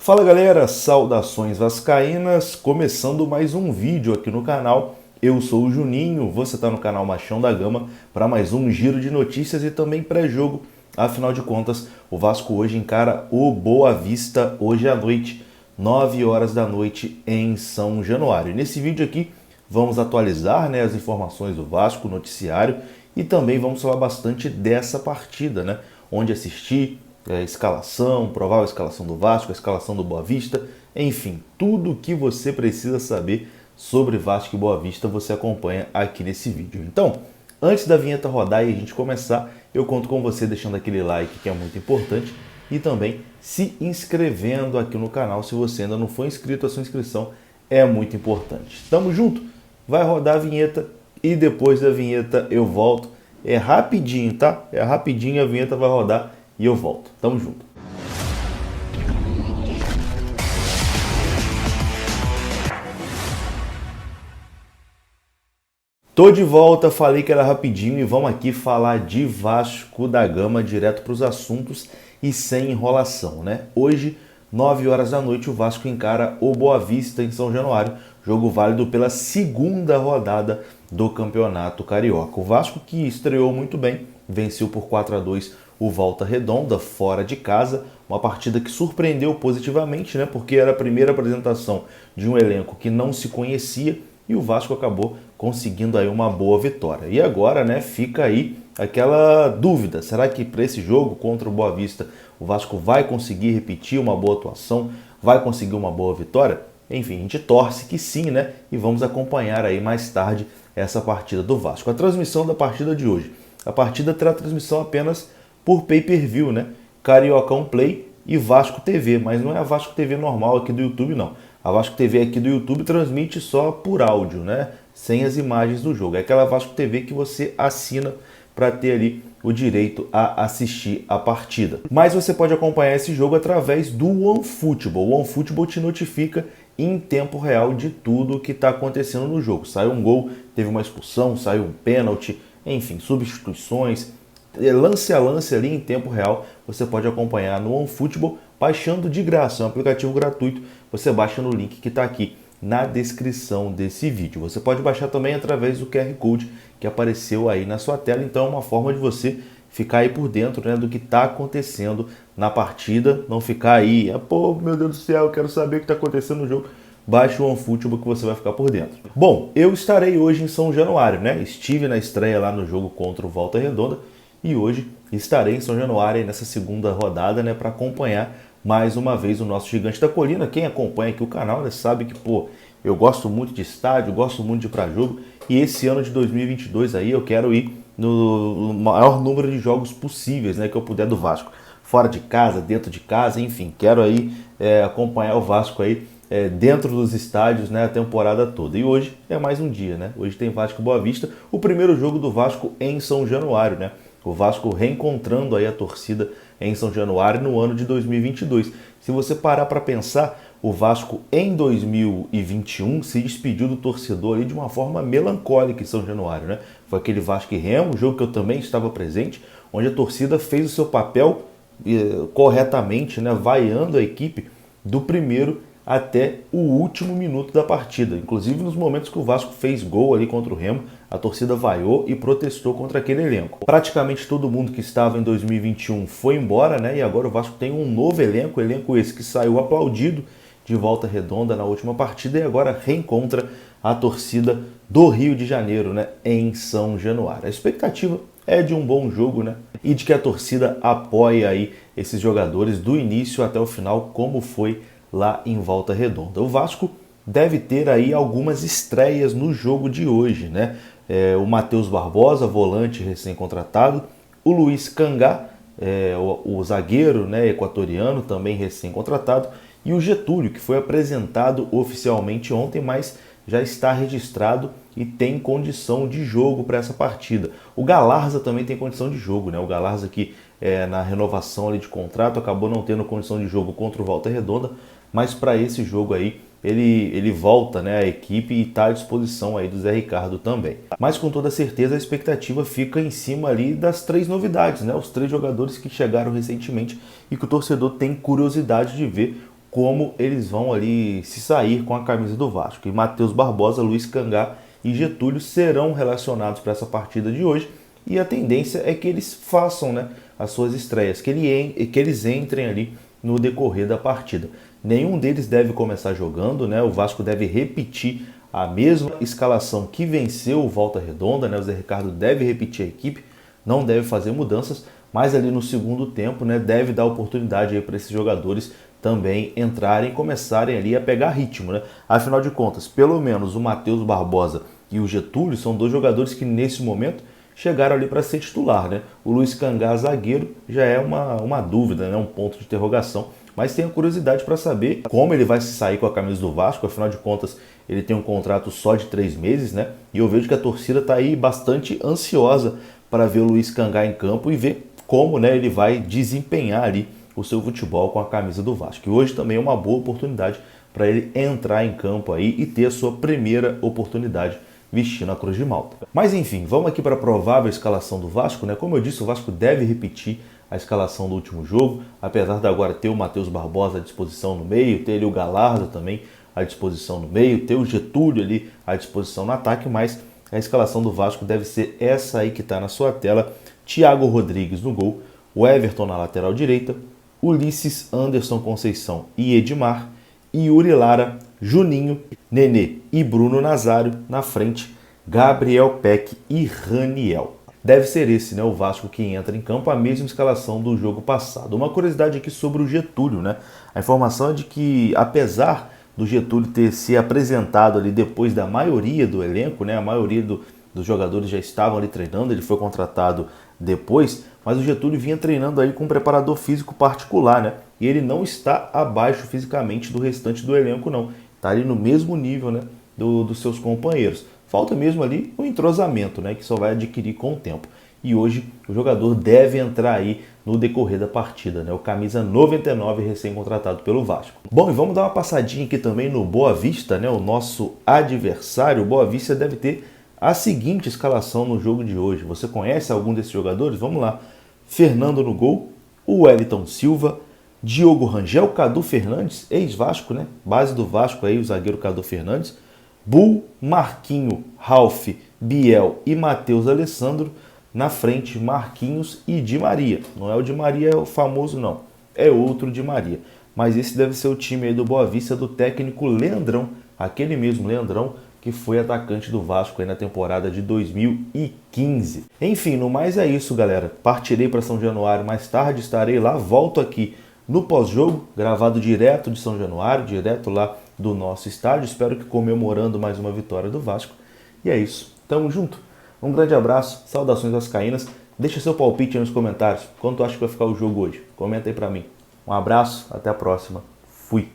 Fala galera, saudações vascaínas, começando mais um vídeo aqui no canal. Eu sou o Juninho, você está no canal Machão da Gama para mais um giro de notícias e também pré-jogo. Afinal de contas, o Vasco hoje encara o Boa Vista hoje à noite, 9 horas da noite em São Januário. E nesse vídeo aqui vamos atualizar as informações do Vasco, o noticiário, e também vamos falar bastante dessa partida, onde assistir, escalação, provável escalação do Vasco, a escalação do Boa Vista, enfim, tudo o que você precisa saber sobre Vasco e Boa Vista você acompanha aqui nesse vídeo. Então, antes da vinheta rodar e a gente começar, eu conto com você deixando aquele like que é muito importante e também se inscrevendo aqui no canal se você ainda não for inscrito, a sua inscrição é muito importante. Tamo junto? Vai rodar a vinheta e depois da vinheta eu volto. É rapidinho, tá? É rapidinho, a vinheta vai rodar e eu volto. Tamo junto. Tô de volta, falei que era rapidinho e vamos aqui falar de Vasco da Gama direto para os assuntos e sem enrolação, Hoje, 9 horas da noite, o Vasco encara o Boa Vista em São Januário, jogo válido pela segunda rodada do Campeonato Carioca. O Vasco, que estreou muito bem, venceu por 4-2 o Volta Redonda, fora de casa, uma partida que surpreendeu positivamente, porque era a primeira apresentação de um elenco que não se conhecia e o Vasco acabou conseguindo aí uma boa vitória. E agora, fica aí aquela dúvida, será que para esse jogo contra o Boa Vista o Vasco vai conseguir repetir uma boa atuação, vai conseguir uma boa vitória? Enfim, a gente torce que sim, e vamos acompanhar aí mais tarde essa partida do Vasco. A transmissão da partida de hoje, a partida terá transmissão apenas por pay-per-view, Cariocão Play e Vasco TV, mas não é a Vasco TV normal aqui do YouTube, não. A Vasco TV aqui do YouTube transmite só por áudio, sem as imagens do jogo. É aquela Vasco TV que você assina para ter ali o direito a assistir a partida. Mas você pode acompanhar esse jogo através do OneFootball. O OneFootball te notifica em tempo real de tudo o que está acontecendo no jogo. Saiu um gol, teve uma expulsão, saiu um pênalti, enfim, substituições, lance a lance ali em tempo real, você pode acompanhar no OneFootball baixando de graça, é um aplicativo gratuito, você baixa no link que está aqui na descrição desse vídeo. Você pode baixar também através do QR Code que apareceu aí na sua tela, então é uma forma de você ficar aí por dentro do que está acontecendo na partida, não ficar aí, pô, meu Deus do céu, eu quero saber o que está acontecendo no jogo. Baixe o OneFootball que você vai ficar por dentro. Bom, eu estarei hoje em São Januário, Estive na estreia lá no jogo contra o Volta Redonda e hoje estarei em São Januário nessa segunda rodada, para acompanhar mais uma vez o nosso Gigante da Colina. Quem acompanha aqui o canal sabe que, eu gosto muito de estádio, gosto muito de ir para jogo e esse ano de 2022 aí eu quero ir no maior número de jogos possíveis, que eu puder do Vasco. Fora de casa, dentro de casa, enfim, quero aí acompanhar o Vasco aí dentro dos estádios, a temporada toda. E hoje é mais um dia, Hoje tem Vasco e Boa Vista, o primeiro jogo do Vasco em São Januário, O Vasco reencontrando aí a torcida em São Januário no ano de 2022. Se você parar para pensar, o Vasco em 2021 se despediu do torcedor ali de uma forma melancólica em São Januário, Foi aquele Vasco e Remo, jogo que eu também estava presente, onde a torcida fez o seu papel corretamente, vaiando a equipe do primeiro até o último minuto da partida. Inclusive nos momentos que o Vasco fez gol ali contra o Remo, a torcida vaiou e protestou contra aquele elenco. Praticamente todo mundo que estava em 2021 foi embora, E agora o Vasco tem um novo elenco esse que saiu aplaudido de Volta Redonda na última partida e agora reencontra a torcida do Rio de Janeiro, em São Januário. A expectativa é de um bom jogo, E de que a torcida apoie aí esses jogadores do início até o final, como foi lá em Volta Redonda. O Vasco deve ter aí algumas estreias no jogo de hoje, O Matheus Barbosa, volante recém-contratado, o Luiz Cangá, o zagueiro equatoriano, também recém-contratado, e o Getúlio, que foi apresentado oficialmente ontem, mas já está registrado e tem condição de jogo para essa partida. O Galarza também tem condição de jogo, O Galarza que na renovação ali de contrato acabou não tendo condição de jogo contra o Volta Redonda, mas para esse jogo aí ele volta à equipe e está à disposição aí do Zé Ricardo também. Mas com toda certeza a expectativa fica em cima ali das três novidades, Os três jogadores que chegaram recentemente e que o torcedor tem curiosidade de ver como eles vão ali se sair com a camisa do Vasco. E Matheus Barbosa, Luiz Cangá e Getúlio serão relacionados para essa partida de hoje. E a tendência é que eles façam, né, as suas estreias, que eles entrem ali no decorrer da partida. Nenhum deles deve começar jogando, né? O Vasco deve repetir a mesma escalação que venceu o Volta Redonda, né? O Zé Ricardo deve repetir a equipe, não deve fazer mudanças, mas ali no segundo tempo, né, deve dar oportunidade para esses jogadores também entrarem e começarem ali a pegar ritmo, né? Afinal de contas, pelo menos o Matheus Barbosa e o Getúlio são dois jogadores que nesse momento chegaram ali para ser titular, né? O Luiz Cangá, zagueiro, já é uma dúvida, né? Um ponto de interrogação, mas tenho curiosidade para saber como ele vai se sair com a camisa do Vasco. Afinal de contas, ele tem um contrato só de 3 meses, né? E eu vejo que a torcida está aí bastante ansiosa para ver o Luiz Cangá em campo e ver como, né, ele vai desempenhar ali o seu futebol com a camisa do Vasco. E hoje também é uma boa oportunidade para ele entrar em campo aí e ter a sua primeira oportunidade vestindo a Cruz de Malta. Mas enfim, vamos aqui para a provável escalação do Vasco, né? Como eu disse, o Vasco deve repetir a escalação do último jogo, apesar de agora ter o Matheus Barbosa à disposição no meio, ter ali o Galardo também à disposição no meio, ter o Getúlio ali à disposição no ataque, mas a escalação do Vasco deve ser essa aí que está na sua tela: Thiago Rodrigues no gol, o Everton na lateral direita, Ulisses, Anderson Conceição e Edmar, e Yuri Lara, Juninho, Nenê e Bruno Nazário na frente, Gabriel Peck e Raniel. Deve ser esse, né, o Vasco que entra em campo, a mesma escalação do jogo passado. Uma curiosidade aqui sobre o Getúlio, né? A informação é de que, apesar do Getúlio ter se apresentado ali depois da maioria do elenco, né? A maioria dos jogadores já estavam ali treinando, ele foi contratado depois, mas o Getúlio vinha treinando aí com um preparador físico particular, né? E ele não está abaixo fisicamente do restante do elenco, não. Está ali no mesmo nível, né, dos seus companheiros. Falta mesmo ali o entrosamento, né, que só vai adquirir com o tempo. E hoje o jogador deve entrar aí no decorrer da partida, né? O camisa 99 recém-contratado pelo Vasco. Bom, e vamos dar uma passadinha aqui também no Boa Vista, né? O nosso adversário. O Boa Vista deve ter a seguinte escalação no jogo de hoje. Você conhece algum desses jogadores? Vamos lá. Fernando no gol, o Wellington Silva, Diogo Rangel, Cadu Fernandes, ex-Vasco, né? Base do Vasco aí, o zagueiro Cadu Fernandes, Bull, Marquinho, Ralf, Biel e Matheus Alessandro. Na frente, Marquinhos e Di Maria. Não é o Di Maria o famoso, não. É outro Di Maria. Mas esse deve ser o time aí do Boa Vista, do técnico Leandrão. Aquele mesmo Leandrão que foi atacante do Vasco aí na temporada de 2015. Enfim, no mais é isso, galera. Partirei para São Januário mais tarde, estarei lá. Volto aqui no pós-jogo, gravado direto de São Januário, direto lá do nosso estádio. Espero que comemorando mais uma vitória do Vasco. E é isso. Tamo junto. Um grande abraço, saudações vascaínas. Deixa seu palpite aí nos comentários. Quanto acha que vai ficar o jogo hoje? Comenta aí pra mim. Um abraço, até a próxima. Fui!